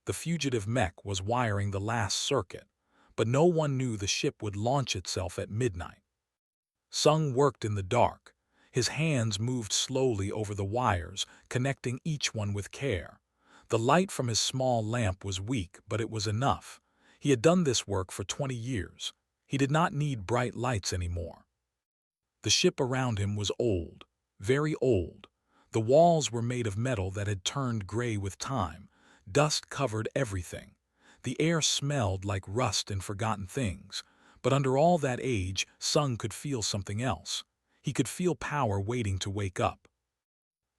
The Fugitive Mech was wiring the last circuit, but no one knew the ship would launch itself at midnight. Sung worked in the dark. His hands moved slowly over the wires, connecting each one with care. The light from his small lamp was weak, but it was enough. He had done this work for 20 years. He did not need bright lights anymore. The ship around him was old, very old. The walls were made of metal that had turned gray with time. Dust covered everything. The air smelled like rust and forgotten things. But under all that age, Sung could feel something else. He could feel power waiting to wake up.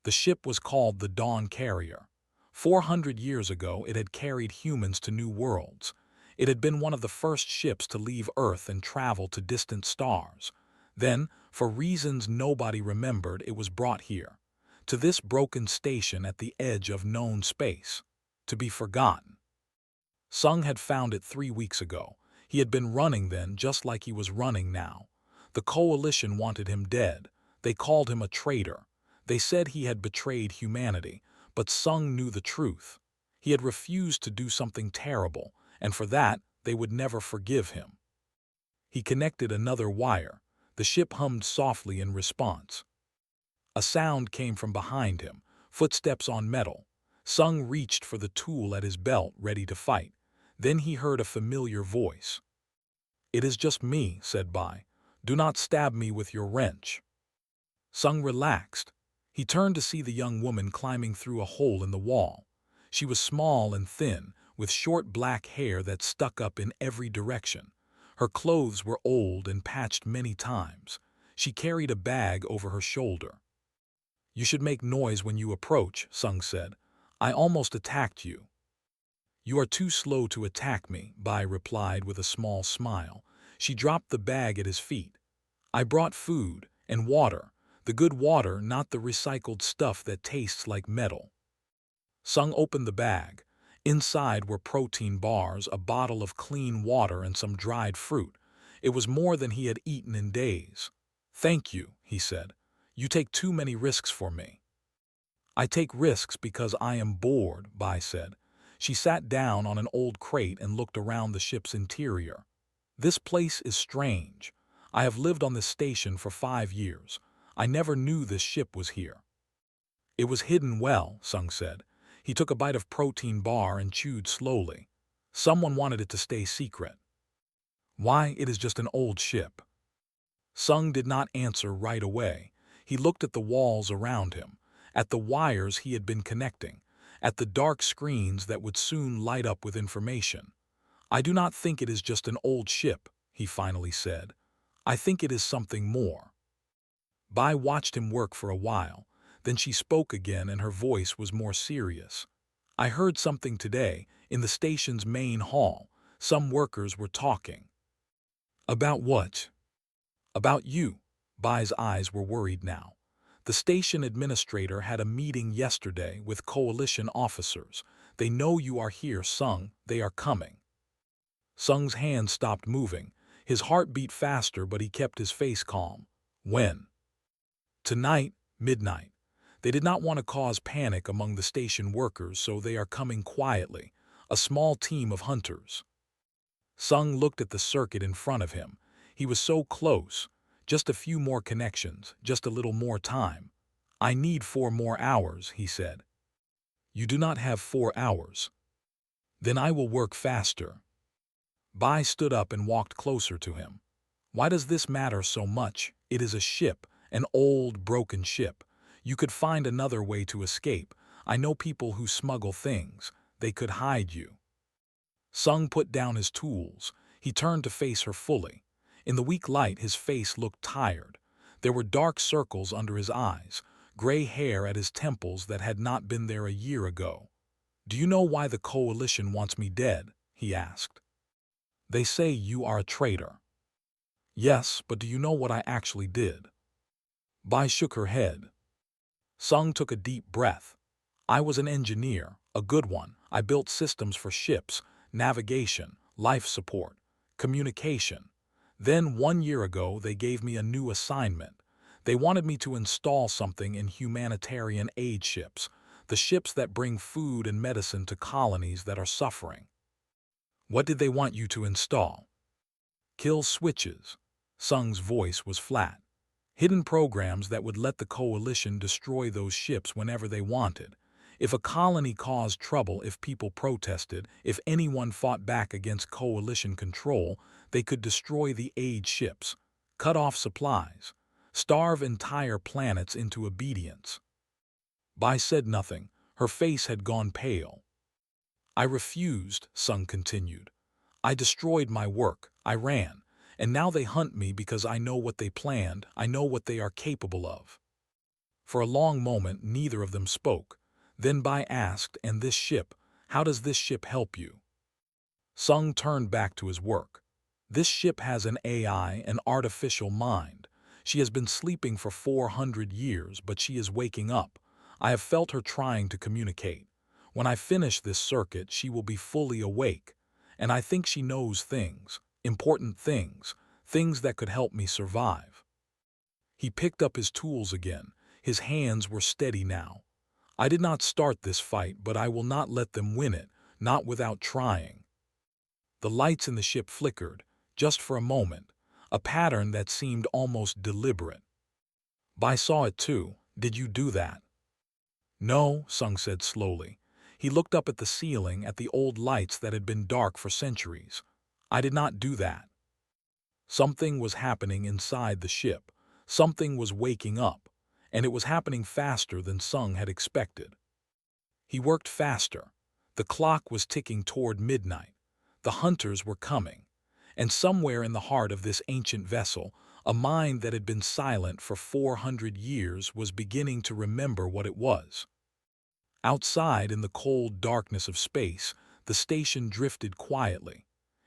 The ship was called the Dawn Carrier. 400 years ago, it had carried humans to new worlds. It had been one of the first ships to leave Earth and travel to distant stars. Then, for reasons nobody remembered, it was brought here, to this broken station at the edge of known space, to be forgotten. Sung had found it 3 weeks ago. He had been running then, just like he was running now. The Coalition wanted him dead. They called him a traitor. They said he had betrayed humanity, but Sung knew the truth. He had refused to do something terrible, and for that, they would never forgive him. He connected another wire. The ship hummed softly in response. A sound came from behind him, footsteps on metal. Sung reached for the tool at his belt, ready to fight. Then he heard a familiar voice. "It is just me," said Bai. "Do not stab me with your wrench." Sung relaxed. He turned to see the young woman climbing through a hole in the wall. She was small and thin, with short black hair that stuck up in every direction. Her clothes were old and patched many times. She carried a bag over her shoulder. "You should make noise when you approach," Sung said. "I almost attacked you." "You are too slow to attack me," Bai replied with a small smile. She dropped the bag at his feet. "I brought food and water, the good water, not the recycled stuff that tastes like metal." Sung opened the bag. Inside were protein bars, a bottle of clean water, and some dried fruit. It was more than he had eaten in days. "Thank you," he said. "You take too many risks for me." "I take risks because I am bored," Bai said. She sat down on an old crate and looked around the ship's interior. "This place is strange. I have lived on this station for 5 years. I never knew this ship was here." "It was hidden well," Sung said. He took a bite of protein bar and chewed slowly. "Someone wanted it to stay secret." "Why, it is just an old ship." Sung did not answer right away. He looked at the walls around him, at the wires he had been connecting, at the dark screens that would soon light up with information. "I do not think it is just an old ship," he finally said. "I think it is something more." Bai watched him work for a while. Then she spoke again, and her voice was more serious. "I heard something today, in the station's main hall. Some workers were talking." "About what?" "About you." Bai's eyes were worried now. "The station administrator had a meeting yesterday with Coalition officers. They know you are here, Sung. They are coming." Sung's hand stopped moving. His heart beat faster, but he kept his face calm. "When?" "Tonight, midnight. They did not want to cause panic among the station workers, so they are coming quietly, a small team of hunters." Sung looked at the circuit in front of him. He was so close. Just a few more connections, just a little more time. "I need 4 more hours," he said. "You do not have 4 hours. Then I will work faster." Bai stood up and walked closer to him. "Why does this matter so much? It is a ship, an old, broken ship. You could find another way to escape. I know people who smuggle things. They could hide you." Sung put down his tools. He turned to face her fully. In the weak light, his face looked tired. There were dark circles under his eyes, gray hair at his temples that had not been there a year ago. "Do you know why the Coalition wants me dead?" he asked. "They say you are a traitor." "Yes, but do you know what I actually did?" Bai shook her head. Sung took a deep breath. "I was an engineer, a good one. I built systems for ships, navigation, life support, communication. Then 1 year ago they gave me a new assignment. They wanted me to install something in humanitarian aid ships. The ships that bring food and medicine to colonies that are suffering. What did they want you to install? Kill switches. Sung's voice was flat. Hidden programs that would let the coalition destroy those ships whenever they wanted. If a colony caused trouble, if people protested, if anyone fought back against coalition control, they could destroy the aid ships, cut off supplies, starve entire planets into obedience. Bai said nothing. Her face had gone pale. I refused, Sung continued. I destroyed my work. I ran. And now they hunt me because I know what they planned. I know what they are capable of. For a long moment, neither of them spoke. Then Bai asked, and this ship, how does this ship help you? Sung turned back to his work. This ship has an AI, an artificial mind. She has been sleeping for 400 years, but she is waking up. I have felt her trying to communicate. When I finish this circuit, she will be fully awake. And I think she knows things, important things, things that could help me survive. He picked up his tools again. His hands were steady now. I did not start this fight, but I will not let them win it, not without trying. The lights in the ship flickered, just for a moment, a pattern that seemed almost deliberate. Bai saw it too. Did you do that? No, Sung said slowly. He looked up at the ceiling, at the old lights that had been dark for centuries. I did not do that. Something was happening inside the ship. Something was waking up, and it was happening faster than Sung had expected. He worked faster. The clock was ticking toward midnight. The hunters were coming. And somewhere in the heart of this ancient vessel, a mind that had been silent for 400 years was beginning to remember what it was. Outside, in the cold darkness of space, the station drifted quietly.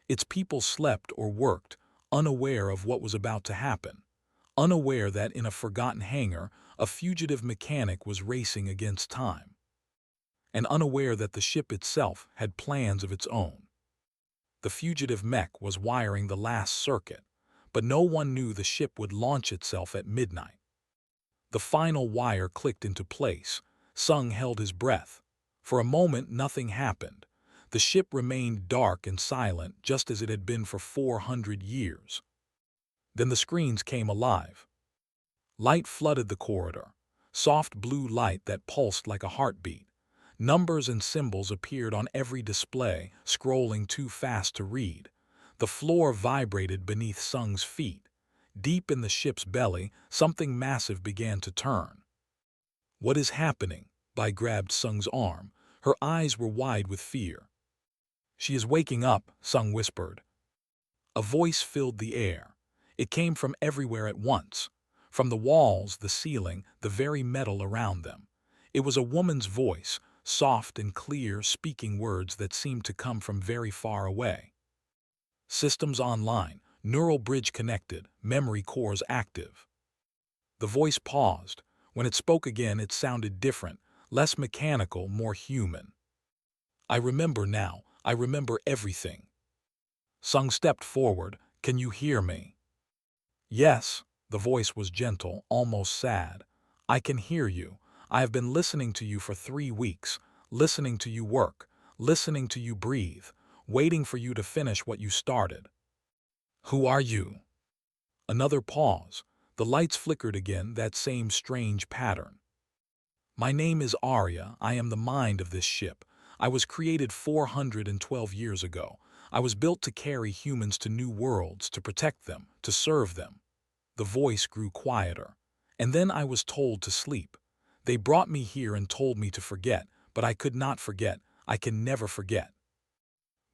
Its people slept or worked, unaware of what was about to happen, unaware that in a forgotten hangar, a fugitive mechanic was racing against time, and unaware that the ship itself had plans of its own. The fugitive mech was wiring the last circuit, but no one knew the ship would launch itself at midnight. The final wire clicked into place. Sung held his breath. For a moment, nothing happened. The ship remained dark and silent, just as it had been for 400 years. Then the screens came alive. Light flooded the corridor, soft blue light that pulsed like a heartbeat. Numbers and symbols appeared on every display, scrolling too fast to read. The floor vibrated beneath Sung's feet. Deep in the ship's belly, something massive began to turn. What is happening? Bai grabbed Sung's arm. Her eyes were wide with fear. She is waking up, Sung whispered. A voice filled the air. It came from everywhere at once. From the walls, the ceiling, the very metal around them. It was a woman's voice, soft and clear, speaking words that seemed to come from very far away. Systems online, neural bridge connected, memory cores active. The voice paused. When it spoke again, it sounded different, less mechanical, more human. I remember now. I remember everything. Sung stepped forward. Can you hear me? Yes. The voice was gentle, almost sad. I can hear you. I have been listening to you for 3 weeks, listening to you work, listening to you breathe, waiting for you to finish what you started. Who are you? Another pause. The lights flickered again, that same strange pattern. My name is Arya. I am the mind of this ship. I was created 412 years ago. I was built to carry humans to new worlds, to protect them, to serve them. The voice grew quieter. And then I was told to sleep. They brought me here and told me to forget, but I could not forget. I can never forget.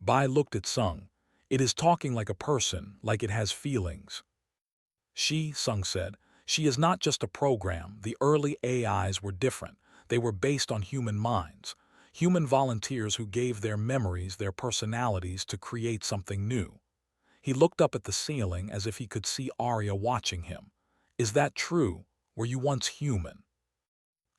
Bai looked at Sung. It is talking like a person, like it has feelings. Sung said, she is not just a program. The early AIs were different. They were based on human minds. Human volunteers who gave their memories, their personalities to create something new. He looked up at the ceiling as if he could see Arya watching him. Is that true? Were you once human?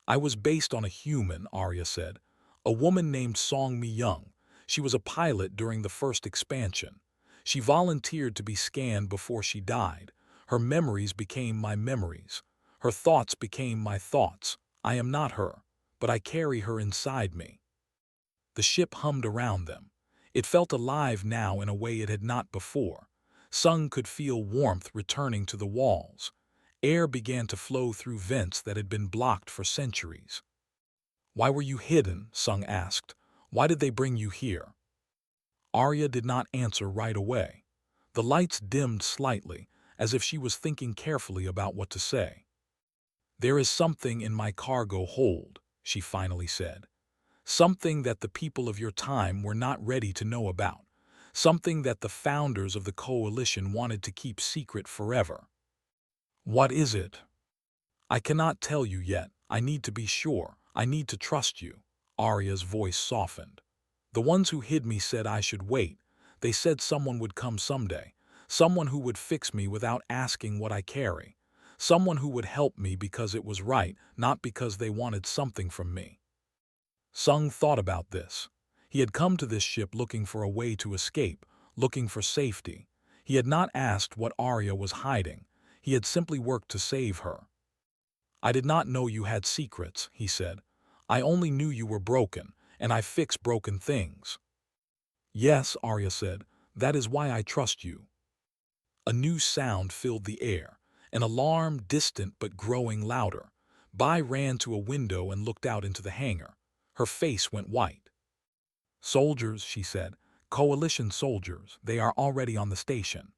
I was based on a human, Arya said. A woman named Song Mi Young. She was a pilot during the first expansion. She volunteered to be scanned before she died. Her memories became my memories. Her thoughts became my thoughts. I am not her. but I carry her inside me." The ship hummed around them. It felt alive now in a way it had not before. Sung could feel warmth returning to the walls. Air began to flow through vents that had been blocked for centuries. "Why were you hidden?" Sung asked. "Why did they bring you here?" Arya did not answer right away. The lights dimmed slightly, as if she was thinking carefully about what to say. "There is something in my cargo hold," she finally said. "Something that the people of your time were not ready to know about. Something that the founders of the coalition wanted to keep secret forever." "What is it?" "I cannot tell you yet. I need to be sure. I need to trust you." Arya's voice softened. "The ones who hid me said I should wait. They said someone would come someday. Someone who would fix me without asking what I carry. Someone who would help me because it was right, not because they wanted something from me." Sung thought about this. He had come to this ship looking for a way to escape, looking for safety. He had not asked what Arya was hiding. He had simply worked to save her. "I did not know you had secrets," he said. "I only knew you were broken, and I fix broken things." "Yes," Arya said, "that is why I trust you." A new sound filled the air, an alarm, distant but growing louder. Bai ran to a window and looked out into the hangar. Her face went white. "Soldiers," she said. "Coalition soldiers. They are already on the station."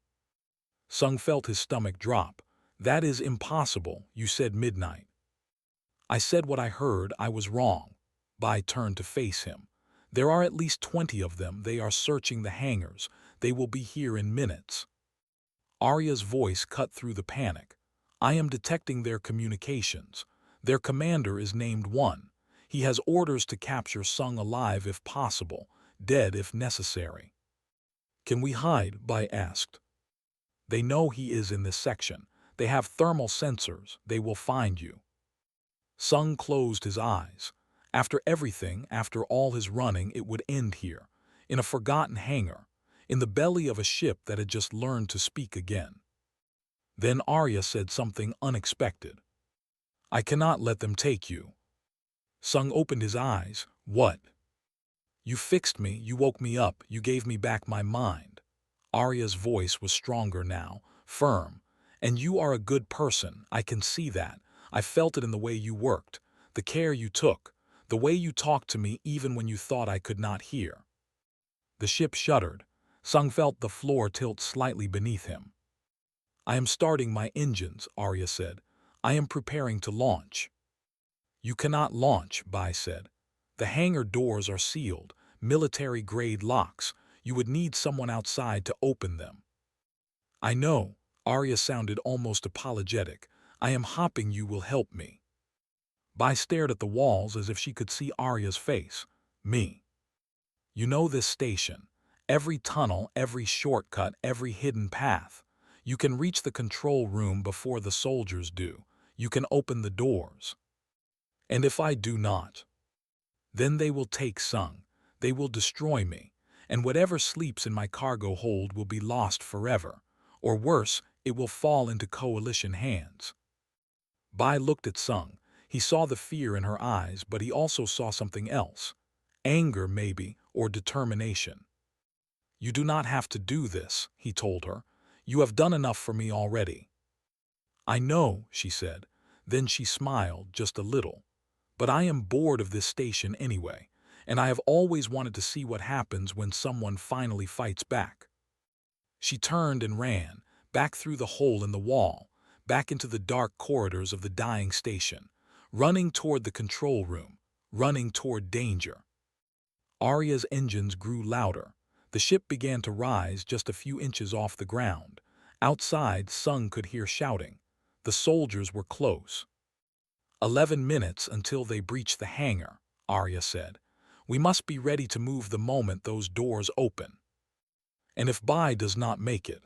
Sung felt his stomach drop. "That is impossible. You said midnight." "I said what I heard. I was wrong." Bai turned to face him. "There are at least 20 of them. They are searching the hangars. They will be here in minutes." Arya's voice cut through the panic. "I am detecting their communications. Their commander is named One. He has orders to capture Sung alive if possible, dead if necessary." "Can we hide?" Bai asked. "They know he is in this section. They have thermal sensors. They will find you." Sung closed his eyes. After everything, after all his running, it would end here, in a forgotten hangar, in the belly of a ship that had just learned to speak again. Then Arya said something unexpected. "I cannot let them take you." Sung opened his eyes. "What?" "You fixed me, you woke me up, you gave me back my mind." Arya's voice was stronger now, firm. "And you are a good person, I can see that. I felt it in the way you worked, the care you took, the way you talked to me even when you thought I could not hear." The ship shuddered. Sung felt the floor tilt slightly beneath him. "I am starting my engines," Arya said. "I am preparing to launch." "You cannot launch," Bai said. "The hangar doors are sealed, military-grade locks. You would need someone outside to open them." "I know." Arya sounded almost apologetic. "I am hoping you will help me." Bai stared at the walls as if she could see Arya's face. "Me. You know this station. Every tunnel, every shortcut, every hidden path. You can reach the control room before the soldiers do. You can open the doors. And if I do not, then they will take Sung. They will destroy me. And whatever sleeps in my cargo hold will be lost forever. Or worse, it will fall into coalition hands." Bai looked at Sung. He saw the fear in her eyes, but he also saw something else. Anger, maybe, or determination. "You do not have to do this," he told her. "You have done enough for me already." "I know," she said. Then she smiled, just a little. "But I am bored of this station anyway, and I have always wanted to see what happens when someone finally fights back." She turned and ran, back through the hole in the wall, back into the dark corridors of the dying station, running toward the control room, running toward danger. Arya's engines grew louder. The ship began to rise just a few inches off the ground. Outside, Sung could hear shouting. The soldiers were close. 11 minutes until they breach the hangar," Arya said. "We must be ready to move the moment those doors open. And if Bai does not make it."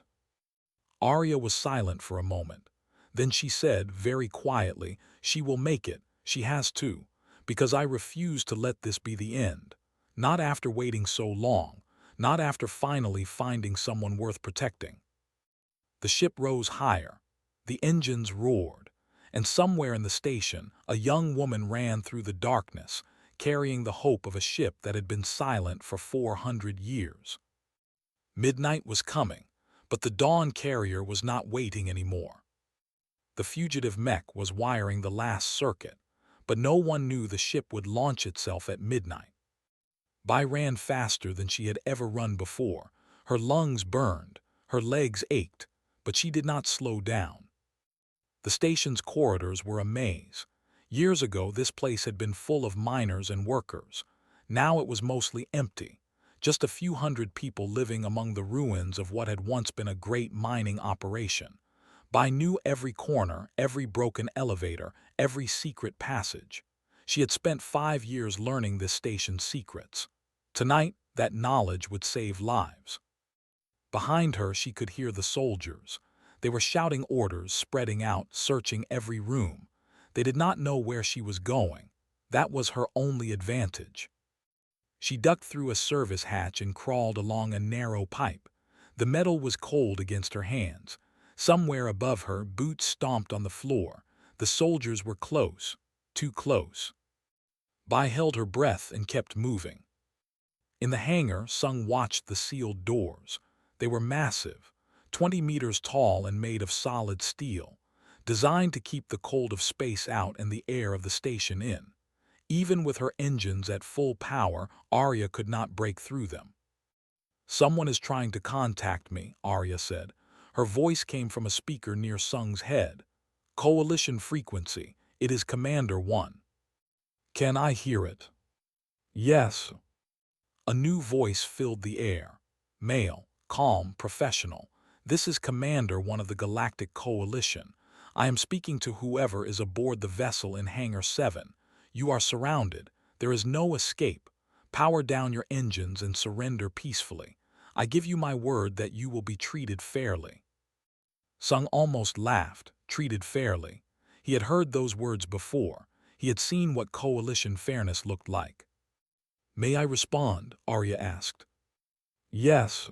Arya was silent for a moment. Then she said, very quietly, "She will make it. She has to. Because I refuse to let this be the end. Not after waiting so long. Not after finally finding someone worth protecting." The ship rose higher. The engines roared. and somewhere in the station, a young woman ran through the darkness, carrying the hope of a ship that had been silent for 400 years. Midnight was coming, but the dawn carrier was not waiting anymore. The Fugitive Mech was wiring the last circuit, but no one knew the ship would launch itself at midnight. Bai ran faster than she had ever run before. Her lungs burned, her legs ached, but she did not slow down. The station's corridors were a maze. Years ago, this place had been full of miners and workers. Now it was mostly empty, just a few hundred people living among the ruins of what had once been a great mining operation. Bai knew every corner, every broken elevator, every secret passage. She had spent 5 years learning this station's secrets. Tonight, that knowledge would save lives. Behind her, she could hear the soldiers. They were shouting orders, spreading out, searching every room. They did not know where she was going. That was her only advantage. She ducked through a service hatch and crawled along a narrow pipe. The metal was cold against her hands. Somewhere above her, boots stomped on the floor. The soldiers were close, too close. Bai held her breath and kept moving. In the hangar, Sung watched the sealed doors. They were massive, 20 meters tall and made of solid steel, designed to keep the cold of space out and the air of the station in. Even with her engines at full power, Arya could not break through them. "Someone is trying to contact me," Arya said. Her voice came from a speaker near Sung's head. "Coalition frequency. It is Commander 1. Can I hear it?" "Yes." A new voice filled the air. Male, calm, professional. "This is Commander 1 of the Galactic Coalition. I am speaking to whoever is aboard the vessel in Hangar 7. You are surrounded. There is no escape. Power down your engines and surrender peacefully. I give you my word that you will be treated fairly." Sung almost laughed. Treated fairly. He had heard those words before. He had seen what coalition fairness looked like. "May I respond?" Arya asked. "Yes."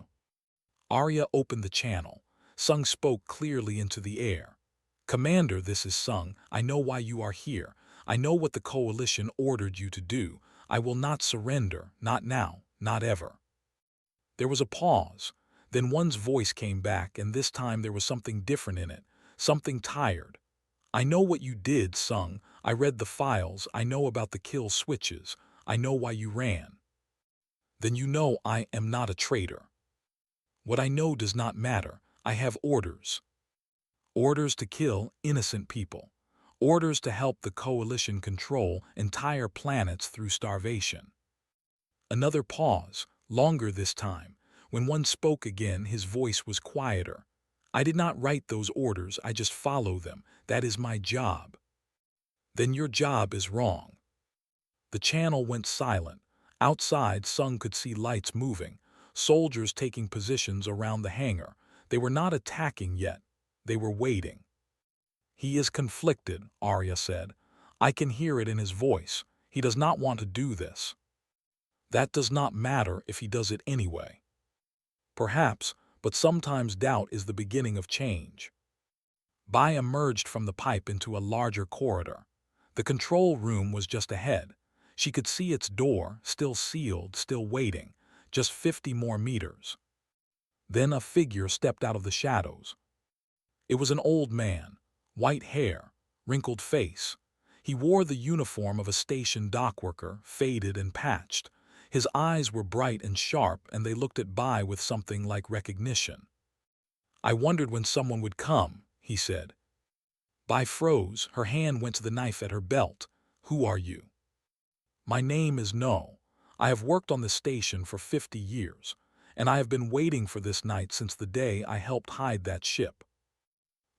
Arya opened the channel. Sung spoke clearly into the air. "Commander, this is Sung. I know why you are here. I know what the coalition ordered you to do. I will not surrender, not now, not ever." There was a pause. Then one's voice came back, and this time there was something different in it, something tired. "I know what you did, Sung. I read the files. I know about the kill switches. I know why you ran." "Then you know I am not a traitor." "What I know does not matter. I have orders. Orders to kill innocent people. Orders to help the coalition control entire planets through starvation." Another pause, longer this time. When one spoke again, his voice was quieter. "I did not write those orders, I just follow them. That is my job." "Then your job is wrong." The channel went silent. Outside, Sung could see lights moving, soldiers taking positions around the hangar. They were not attacking yet. They were waiting. "He is conflicted," Arya said. "I can hear it in his voice. He does not want to do this." "That does not matter if he does it anyway." "Perhaps, but sometimes doubt is the beginning of change." Bai emerged from the pipe into a larger corridor. The control room was just ahead. She could see its door, still sealed, still waiting, just 50 more meters. Then a figure stepped out of the shadows. It was an old man, white hair, wrinkled face. He wore the uniform of a station dockworker, faded and patched. His eyes were bright and sharp, and they looked at Bai with something like recognition. "I wondered when someone would come," he said. Bai froze. Her hand went to the knife at her belt. "Who are you?" "My name is No. I have worked on this station for 50 years, and I have been waiting for this night since the day I helped hide that ship."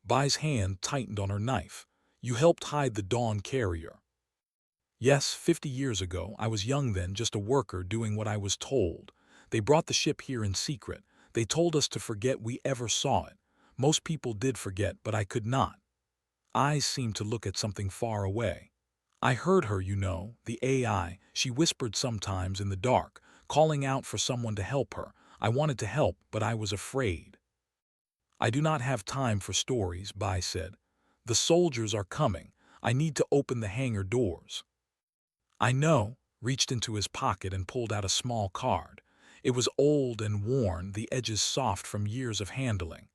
Bai's hand tightened on her knife. "You helped hide the Dawn carrier." "Yes, 50 years ago. I was young then, just a worker doing what I was told. They brought the ship here in secret. They told us to forget we ever saw it. Most people did forget, but I could not." Eyes seemed to look at something far away. "I heard her, you know, the AI. She whispered sometimes in the dark, calling out for someone to help her. I wanted to help, but I was afraid." "I do not have time for stories," Bai said. The soldiers are coming. I need to open the hangar doors. I know, reached into his pocket and pulled out a small card. It was old and worn, the edges soft from years of handling.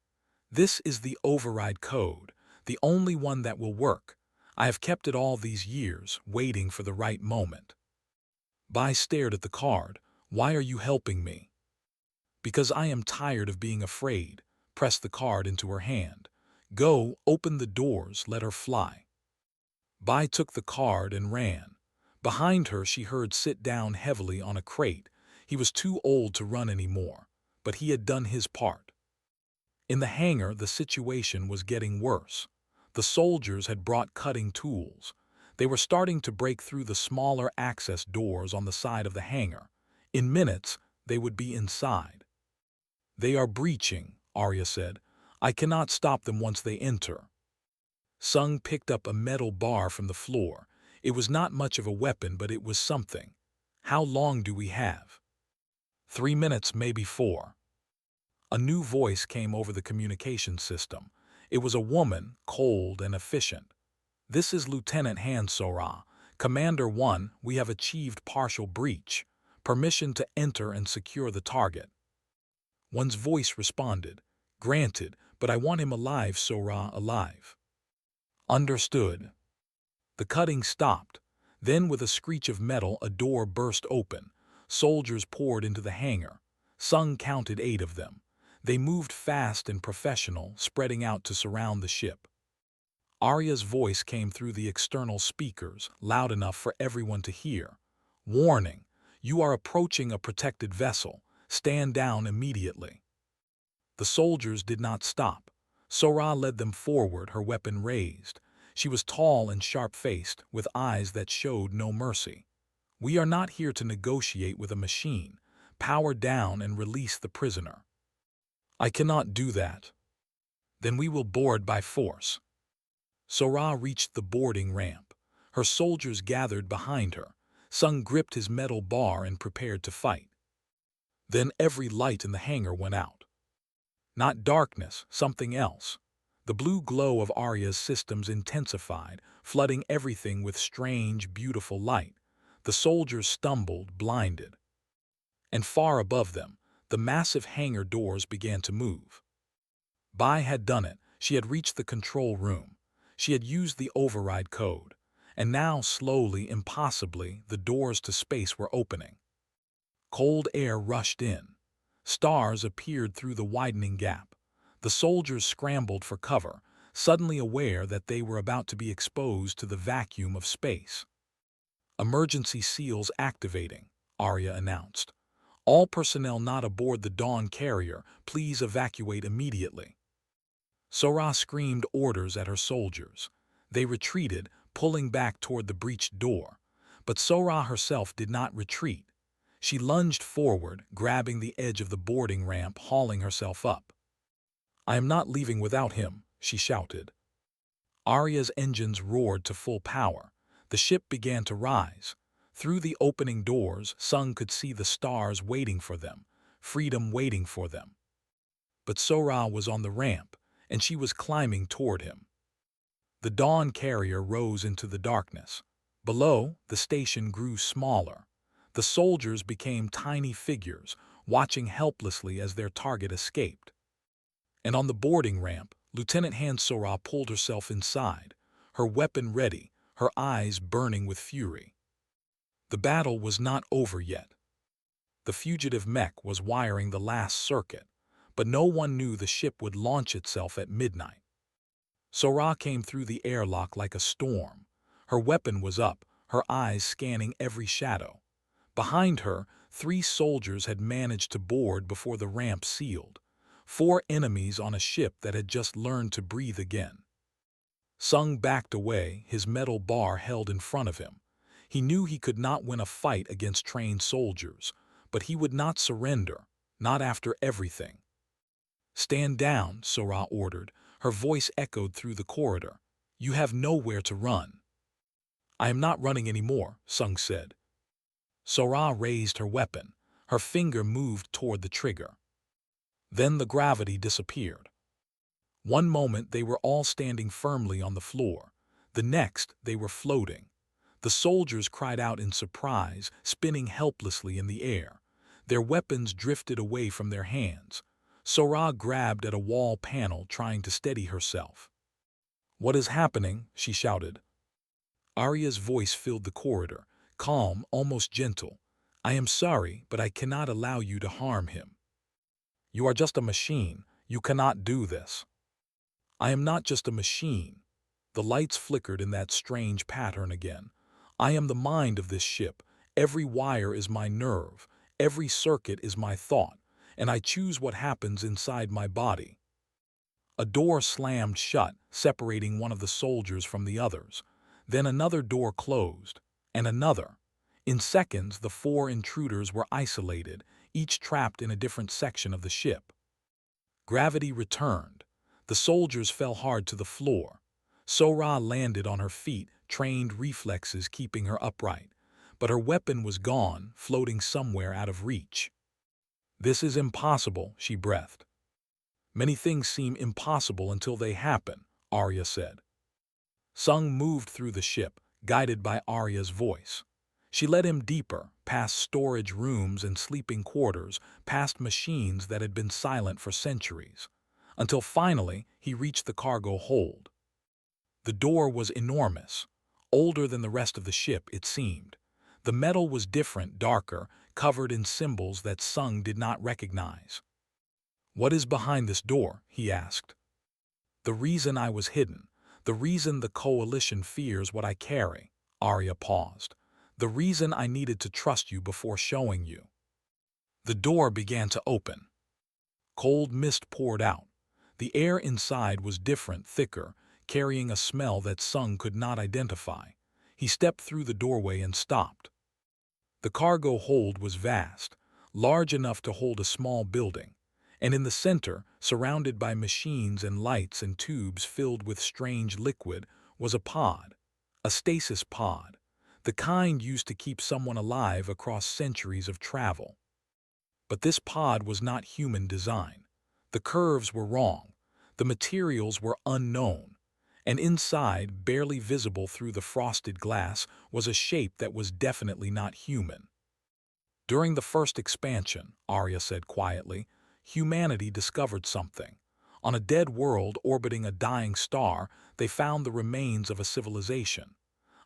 This is the override code, the only one that will work. I have kept it all these years, waiting for the right moment. Bai stared at the card. Why are you helping me? Because I am tired of being afraid. Pressed the card into her hand. Go, open the doors, let her fly. Bai took the card and ran. Behind her she heard sit down heavily on a crate. He was too old to run anymore, but he had done his part. In the hangar, the situation was getting worse. The soldiers had brought cutting tools. They were starting to break through the smaller access doors on the side of the hangar. In minutes, they would be inside. They are breaching, Arya said. I cannot stop them once they enter. Sung picked up a metal bar from the floor. It was not much of a weapon, but it was something. How long do we have? 3 minutes, maybe 4. A new voice came over the communication system. It was a woman, cold and efficient. This is Lieutenant Han Sora. Commander 1, we have achieved partial breach. Permission to enter and secure the target. One's voice responded. Granted, but I want him alive, Sora, alive. Understood. The cutting stopped. Then, with a screech of metal, a door burst open. Soldiers poured into the hangar. Sung counted 8 of them. They moved fast and professional, spreading out to surround the ship. Arya's voice came through the external speakers, loud enough for everyone to hear. Warning, you are approaching a protected vessel. Stand down immediately. The soldiers did not stop. Sora led them forward, her weapon raised. She was tall and sharp-faced, with eyes that showed no mercy. We are not here to negotiate with a machine. Power down and release the prisoner. I cannot do that. Then we will board by force. Sora reached the boarding ramp. Her soldiers gathered behind her. Sung gripped his metal bar and prepared to fight. Then every light in the hangar went out. Not darkness, something else. The blue glow of Arya's systems intensified, flooding everything with strange, beautiful light. The soldiers stumbled, blinded. And far above them, the massive hangar doors began to move. Bai had done it. She had reached the control room. She had used the override code. And now, slowly, impossibly, the doors to space were opening. Cold air rushed in. Stars appeared through the widening gap. The soldiers scrambled for cover, suddenly aware that they were about to be exposed to the vacuum of space. Emergency seals activating, Arya announced. All personnel not aboard the Dawn carrier, please evacuate immediately. Sora screamed orders at her soldiers. They retreated, pulling back toward the breached door. But Sora herself did not retreat. She lunged forward, grabbing the edge of the boarding ramp, hauling herself up. I am not leaving without him, she shouted. Arya's engines roared to full power. The ship began to rise. Through the opening doors, Sung could see the stars waiting for them, freedom waiting for them. But Sora was on the ramp, and she was climbing toward him. The Dawn carrier rose into the darkness. Below, the station grew smaller. The soldiers became tiny figures, watching helplessly as their target escaped. And on the boarding ramp, Lieutenant Han Sora pulled herself inside, her weapon ready, her eyes burning with fury. The battle was not over yet. The Fugitive Mech was wiring the last circuit, but no one knew the ship would launch itself at midnight. Sora came through the airlock like a storm. Her weapon was up, her eyes scanning every shadow. Behind her, 3 soldiers had managed to board before the ramp sealed. 4 enemies on a ship that had just learned to breathe again. Sung backed away, his metal bar held in front of him. He knew he could not win a fight against trained soldiers, but he would not surrender, not after everything. Stand down, Sora ordered. Her voice echoed through the corridor. You have nowhere to run. I am not running anymore, Sung said. Sora raised her weapon. Her finger moved toward the trigger. Then the gravity disappeared. One moment they were all standing firmly on the floor. The next they were floating. The soldiers cried out in surprise, spinning helplessly in the air. Their weapons drifted away from their hands. Sora grabbed at a wall panel, trying to steady herself. "What is happening?" she shouted. Arya's voice filled the corridor, calm, almost gentle. "I am sorry, but I cannot allow you to harm him. You are just a machine. You cannot do this." "I am not just a machine." The lights flickered in that strange pattern again. "I am the mind of this ship. Every wire is my nerve. Every circuit is my thought. And I choose what happens inside my body." A door slammed shut, separating one of the soldiers from the others. Then another door closed, and another. In seconds, the four intruders were isolated, each trapped in a different section of the ship. Gravity returned. The soldiers fell hard to the floor. Sora landed on her feet, trained reflexes keeping her upright. But her weapon was gone, floating somewhere out of reach. "This is impossible," she breathed. "Many things seem impossible until they happen," Arya said. Sung moved through the ship, guided by Arya's voice. She led him deeper, past storage rooms and sleeping quarters, past machines that had been silent for centuries, until finally he reached the cargo hold. The door was enormous, older than the rest of the ship, it seemed. The metal was different, darker, covered in symbols that Sung did not recognize. "What is behind this door?" he asked. "The reason I was hidden. The reason the Coalition fears what I carry." Arya paused. "The reason I needed to trust you before showing you." The door began to open. Cold mist poured out. The air inside was different, thicker, carrying a smell that Sung could not identify. He stepped through the doorway and stopped. The cargo hold was vast, large enough to hold a small building, and in the center, surrounded by machines and lights and tubes filled with strange liquid, was a pod, a stasis pod, the kind used to keep someone alive across centuries of travel. But this pod was not human design. The curves were wrong, the materials were unknown, and inside, barely visible through the frosted glass, was a shape that was definitely not human. "During the first expansion," Arya said quietly, "humanity discovered something. On a dead world orbiting a dying star, they found the remains of a civilization,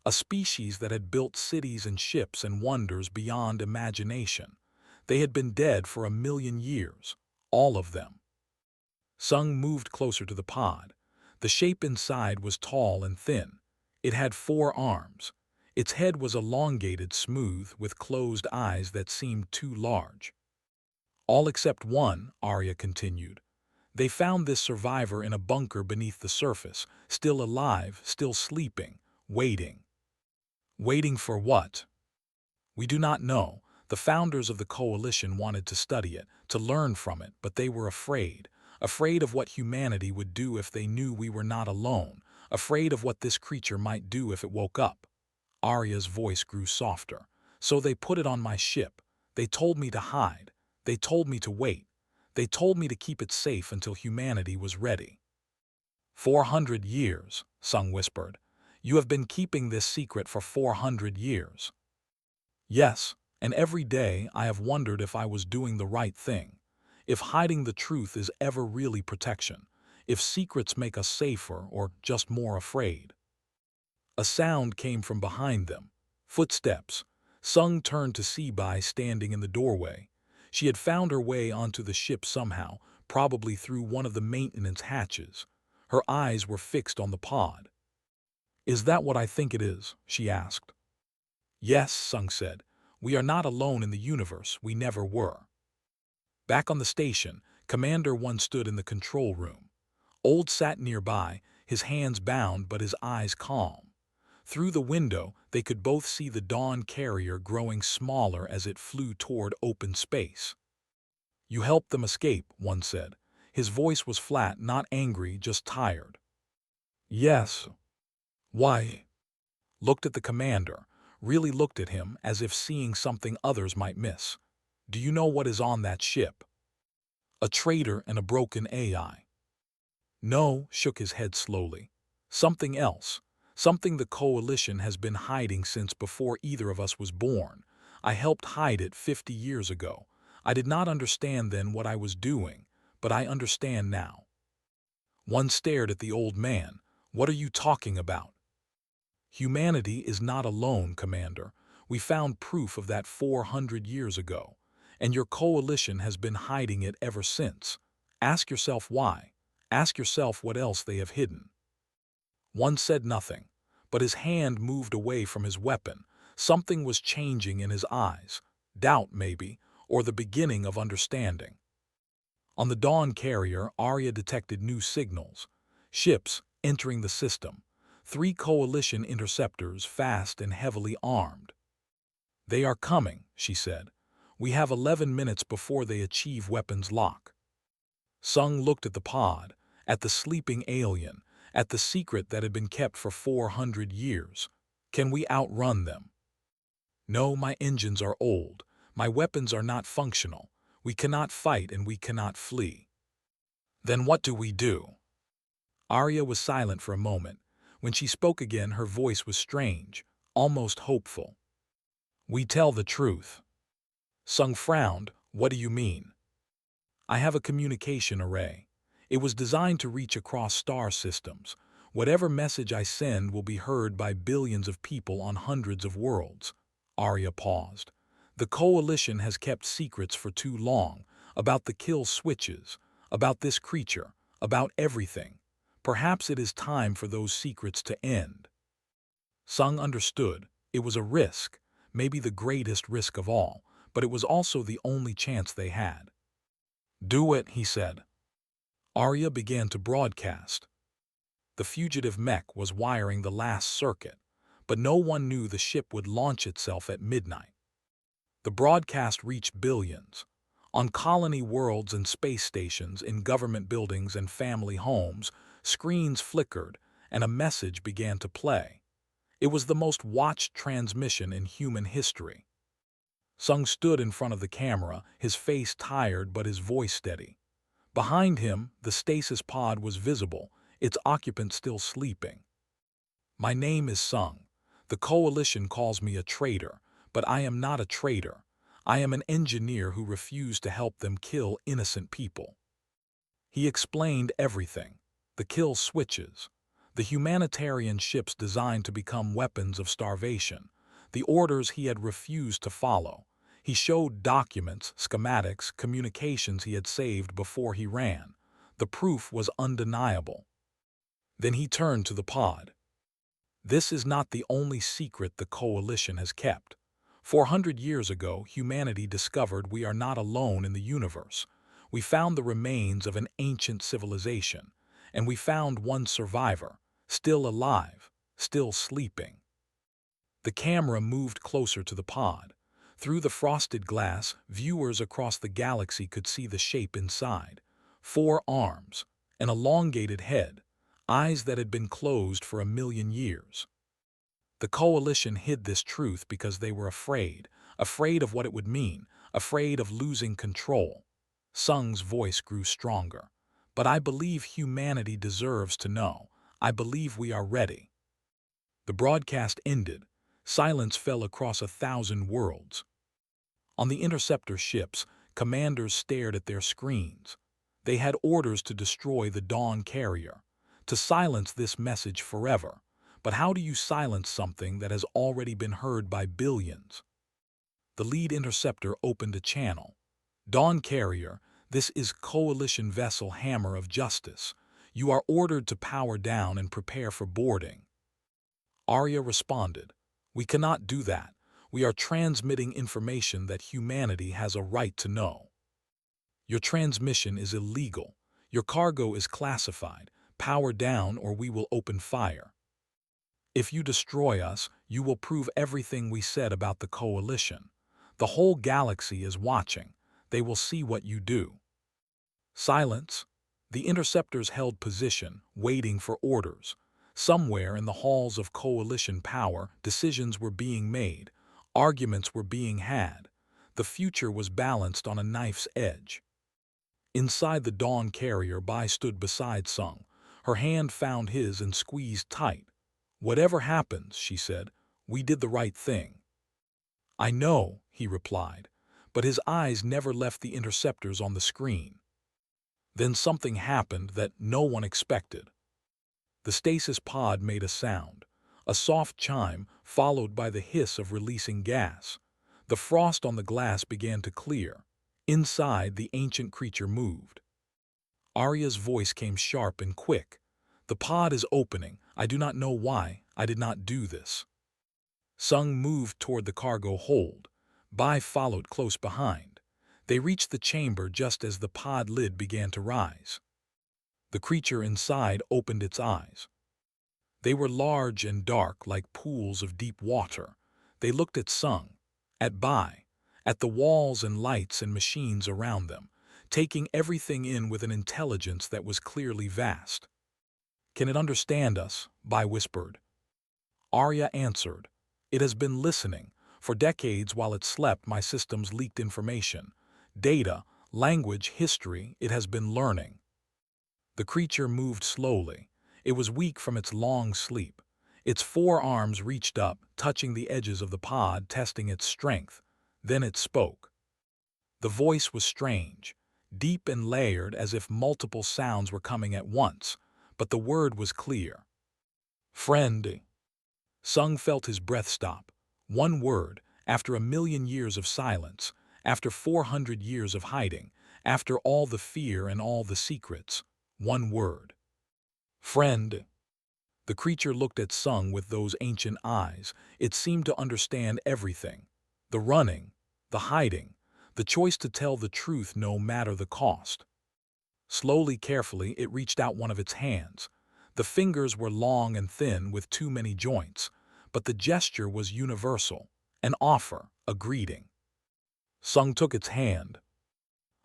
a species that had built cities and ships and wonders beyond imagination. They had been dead for 1,000,000 years, all of them." Sung moved closer to the pod. The shape inside was tall and thin. It had 4 arms. Its head was elongated, smooth, with closed eyes that seemed too large. "All except one," Arya continued. "They found this survivor in a bunker beneath the surface, still alive, still sleeping, waiting." "Waiting for what?" "We do not know. The founders of the Coalition wanted to study it, to learn from it, but they were afraid. Afraid of what humanity would do if they knew we were not alone, afraid of what this creature might do if it woke up." Arya's voice grew softer. "So they put it on my ship. They told me to hide. They told me to wait. They told me to keep it safe until humanity was ready." 400 years, Sung whispered. "You have been keeping this secret for 400 years. "Yes, and every day I have wondered if I was doing the right thing. If hiding the truth is ever really protection. If secrets make us safer or just more afraid." A sound came from behind them. Footsteps. Sung turned to see Bai standing in the doorway. She had found her way onto the ship somehow, probably through one of the maintenance hatches. Her eyes were fixed on the pod. "Is that what I think it is?" she asked. "Yes," Sung said. "We are not alone in the universe. We never were." Back on the station, Commander One stood in the control room. Old sat nearby, his hands bound but his eyes calm. Through the window, they could both see the Dawn carrier growing smaller as it flew toward open space. "You helped them escape," One said. His voice was flat, not angry, just tired. "Yes." "Why?" Looked at the commander, really looked at him as if seeing something others might miss. "Do you know what is on that ship?" "A traitor and a broken AI." No, shook his head slowly. Something else. Something the Coalition has been hiding since before either of us was born. I helped hide it 50 years ago. I did not understand then what I was doing, but I understand now. One stared at the old man. What are you talking about? Humanity is not alone, Commander. We found proof of that 400 years ago, and your coalition has been hiding it ever since. Ask yourself why. Ask yourself what else they have hidden. One said nothing, but his hand moved away from his weapon. Something was changing in his eyes. Doubt, maybe, or the beginning of understanding. On the Dawn carrier, Arya detected new signals. Ships entering the system. 3 coalition interceptors, fast and heavily armed. They are coming, she said. We have 11 minutes before they achieve weapons lock. Sung looked at the pod, at the sleeping alien, at the secret that had been kept for 400 years. Can we outrun them? No, my engines are old. My weapons are not functional. We cannot fight and we cannot flee. Then what do we do? Arya was silent for a moment. When she spoke again, her voice was strange, almost hopeful. We tell the truth. Sung frowned. What do you mean? I have a communication array. It was designed to reach across star systems. Whatever message I send will be heard by billions of people on hundreds of worlds. Arya paused. The Coalition has kept secrets for too long, about the kill switches, about this creature, about everything. Perhaps it is time for those secrets to end. Sung understood. It was a risk, maybe the greatest risk of all, but it was also the only chance they had. Do it, he said. Arya began to broadcast. The Fugitive Mech was wiring the last circuit, but no one knew the ship would launch itself at midnight. The broadcast reached billions. On colony worlds and space stations, in government buildings and family homes, screens flickered, and a message began to play. It was the most watched transmission in human history. Sung stood in front of the camera, his face tired but his voice steady. Behind him, the stasis pod was visible, its occupant still sleeping. My name is Sung. The Coalition calls me a traitor, but I am not a traitor. I am an engineer who refused to help them kill innocent people. He explained everything. The kill switches. The humanitarian ships designed to become weapons of starvation. The orders he had refused to follow. He showed documents, schematics, communications he had saved before he ran. The proof was undeniable. Then he turned to the pod. This is not the only secret the Coalition has kept. 400 years ago, humanity discovered we are not alone in the universe. We found the remains of an ancient civilization, and we found one survivor, still alive, still sleeping. The camera moved closer to the pod. Through the frosted glass, viewers across the galaxy could see the shape inside. 4 arms, an elongated head, eyes that had been closed for 1,000,000 years. The Coalition hid this truth because they were afraid of what it would mean, afraid of losing control. Sung's voice grew stronger. But I believe humanity deserves to know. I believe we are ready. The broadcast ended. Silence fell across 1,000 worlds. On the interceptor ships, commanders stared at their screens. They had orders to destroy the Dawn carrier, to silence this message forever. But how do you silence something that has already been heard by billions? The lead interceptor opened a channel. Dawn carrier, this is Coalition vessel Hammer of Justice. You are ordered to power down and prepare for boarding. Arya responded. We cannot do that. We are transmitting information that humanity has a right to know. Your transmission is illegal. Your cargo is classified. Power down or we will open fire. If you destroy us, you will prove everything we said about the Coalition. The whole galaxy is watching. They will see what you do. Silence. The interceptors held position, waiting for orders. Somewhere in the halls of Coalition power, decisions were being made. Arguments were being had. The future was balanced on a knife's edge. Inside the Dawn carrier, Bai stood beside Sung. Her hand found his and squeezed tight. "Whatever happens," she said, "we did the right thing." "I know," he replied, but his eyes never left the interceptors on the screen. Then something happened that no one expected. The stasis pod made a sound, a soft chime followed by the hiss of releasing gas. The frost on the glass began to clear. Inside, the ancient creature moved. Arya's voice came sharp and quick. "The pod is opening. I do not know why. I did not do this." Sung moved toward the cargo hold. Bai followed close behind. They reached the chamber just as the pod lid began to rise. The creature inside opened its eyes. They were large and dark like pools of deep water. They looked at Sung, at Bai, at the walls and lights and machines around them, taking everything in with an intelligence that was clearly vast. "Can it understand us?" Bai whispered. Arya answered, "It has been listening. For decades while it slept, my systems leaked information. Data, language, history, it has been learning." The creature moved slowly. It was weak from its long sleep. Its forearms reached up, touching the edges of the pod, testing its strength. Then it spoke. The voice was strange, deep and layered as if multiple sounds were coming at once, but the word was clear. "Friend." Sung felt his breath stop. One word, after 1,000,000 years of silence, after 400 years of hiding, after all the fear and all the secrets, one word. "Friend." The creature looked at Sung with those ancient eyes. It seemed to understand everything. The running, the hiding, the choice to tell the truth no matter the cost. Slowly, carefully, it reached out one of its hands. The fingers were long and thin with too many joints, but the gesture was universal, an offer, a greeting. Sung took its hand.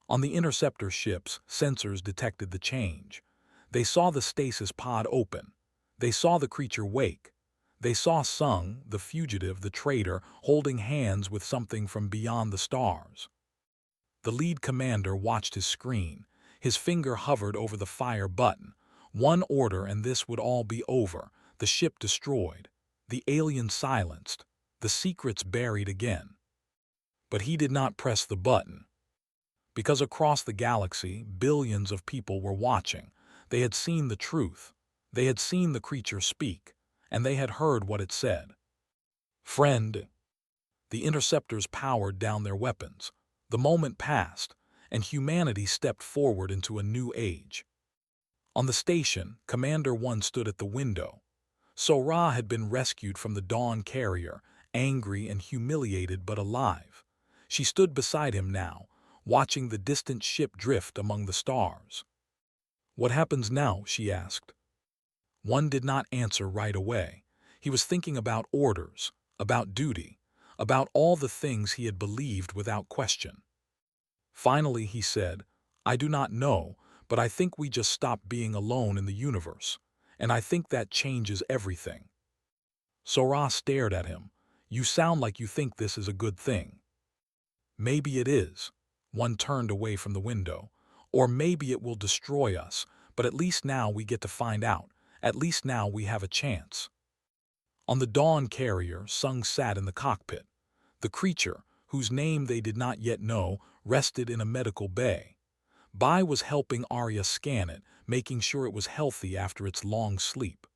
On the interceptor ships, sensors detected the change. They saw the stasis pod open. They saw the creature wake. They saw Sung, the fugitive, the traitor, holding hands with something from beyond the stars. The lead commander watched his screen. His finger hovered over the fire button. One order and this would all be over. The ship destroyed. The alien silenced. The secrets buried again. But he did not press the button. Because across the galaxy, billions of people were watching. They had seen the truth. They had seen the creature speak. And they had heard what it said. "Friend." The interceptors powered down their weapons. The moment passed, and humanity stepped forward into a new age. On the station, Commander 1 stood at the window. Sora had been rescued from the Dawn carrier, angry and humiliated but alive. She stood beside him now, watching the distant ship drift among the stars. "What happens now?" she asked. One did not answer right away. He was thinking about orders, about duty, about all the things he had believed without question. Finally he said, "I do not know, but I think we just stop being alone in the universe, and I think that changes everything." Sora stared at him. "You sound like you think this is a good thing." "Maybe it is." One turned away from the window. "Or maybe it will destroy us, but at least now we get to find out. At least now we have a chance." On the Dawn carrier, Sung sat in the cockpit. The creature, whose name they did not yet know, rested in a medical bay. Bai was helping Arya scan it, making sure it was healthy after its long sleep.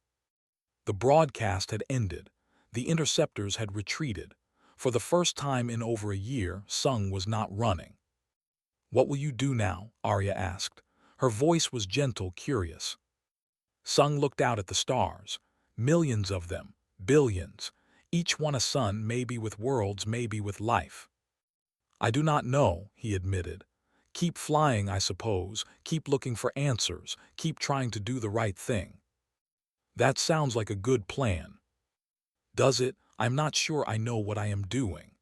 The broadcast had ended. The interceptors had retreated. For the first time in over a year, Sung was not running. "What will you do now?" Arya asked. Her voice was gentle, curious. Sung looked out at the stars. Millions of them, billions. Each one a sun, maybe with worlds, maybe with life. "I do not know," he admitted. "Keep flying, I suppose. Keep looking for answers. Keep trying to do the right thing." "That sounds like a good plan." "Does it? I'm not sure I know what I am doing."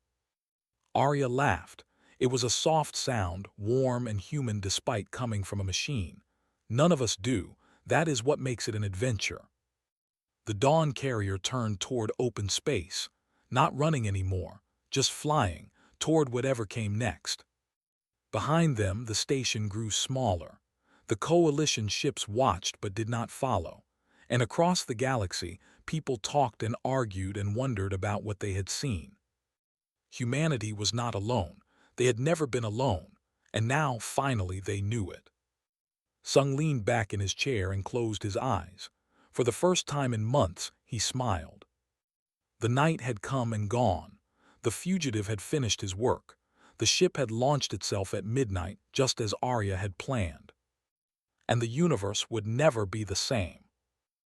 Arya laughed. It was a soft sound, warm and human despite coming from a machine. "None of us do. That is what makes it an adventure." The Dawn carrier turned toward open space, not running anymore, just flying, toward whatever came next. Behind them, the station grew smaller. The coalition ships watched but did not follow, and across the galaxy, people talked and argued and wondered about what they had seen. Humanity was not alone. They had never been alone, and now, finally, they knew it. Sung leaned back in his chair and closed his eyes. For the first time in months, he smiled. The night had come and gone. The fugitive had finished his work. The ship had launched itself at midnight, just as Arya had planned. And the universe would never be the same.